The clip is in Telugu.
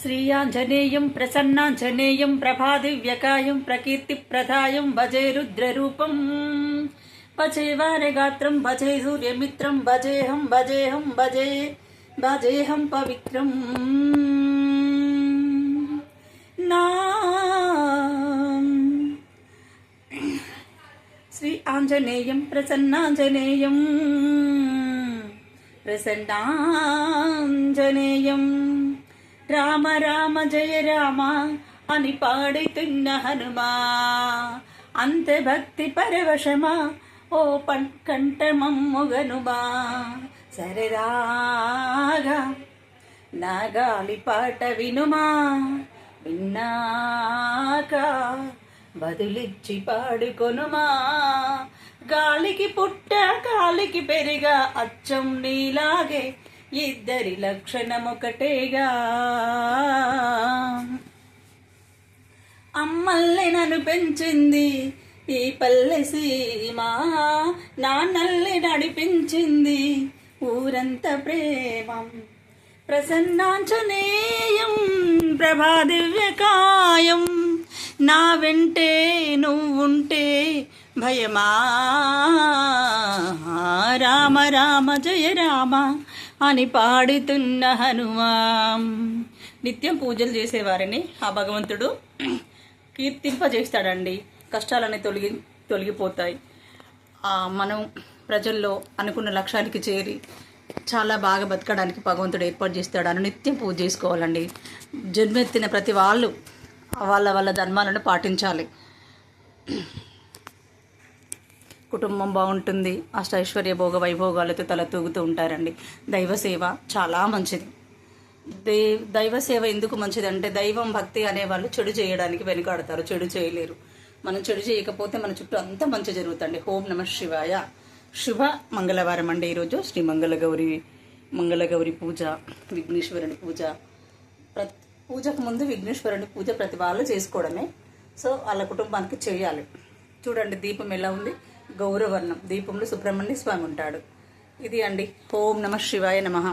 శ్రీయాంజనేయం ప్రసన్నాంజనేయం ప్రభాదివ్యకాయం ప్రకీర్తిప్రదాయం భజే రుద్రరూపం భజే వారగాత్రం భజే సూర్యమిత్రం భజేహం పవిత్రం నా శ్రీ ఆంజనేయం ప్రసన్నాంజనేయం రామ రామ జయ రామ అని పాడుతున్న హనుమా అంత భక్తి పరవశమా ఓ కంఠమమ్ముగనుమా సరదాగా నా గాలి పాట వినుమా విన్నాక బదులిచ్చి పాడుకొనుమా గాలికి పుట్ట గాలికి పెరిగా అచ్చం నీలాగే ఇద్దరి లక్షణమొకటేగా అమ్మల్ని నన్ను పెంచింది ఈ పల్లె సీమ నాన్నల్ని నడిపించింది ఊరంత ప్రేమం ప్రసన్నాంజనేయం ప్రభాదివ్యకాయం నా వెంటే నువ్వుంటే భయమా రామ రామ జయ రామ అని పాడుతున్న హనుమా. నిత్యం పూజలు చేసేవారిని ఆ భగవంతుడు కీర్తింపజేస్తాడండి. కష్టాలన్నీ తొలగిపోతాయి. మనం ప్రజల్లో అనుకున్న లక్ష్యానికి చేరి చాలా బాగా బతకడానికి భగవంతుడు ఏర్పాటు చేస్తాడు. నిత్యం పూజ చేసుకోవాలండి. జన్మెత్తిన ప్రతి వాళ్ళు వాళ్ళ ధర్మాలను పాటించాలి. కుటుంబం బాగుంటుంది. అష్టైశ్వర్య భోగ వైభోగాలతో తల తూగుతూ ఉంటారండి. దైవ సేవ చాలా మంచిది. దైవ సేవ ఎందుకు మంచిది అంటే దైవం భక్తి అనేవాళ్ళు చెడు చేయడానికి వెనుకాడతారు, చెడు చేయలేరు. మనం చెడు చేయకపోతే మన చుట్టూ అంతా మంచి జరుగుతుంది. ఓం నమః శివాయ. శుభ మంగళవారం అండి ఈరోజు. శ్రీ మంగళగౌరి పూజ, విఘ్నేశ్వరుని పూజ. పూజకు ముందు విఘ్నేశ్వరుని పూజ ప్రతి వాళ్ళు చేసుకోవడమే. సో వాళ్ళ కుటుంబానికి చేయాలి. చూడండి దీపం ఎలా ఉంది, గౌరవర్ణం. దీపంలో సుబ్రహ్మణ్య స్వామి ఉంటాడు. ఇది అండి. ఓం నమః శివాయ నమః.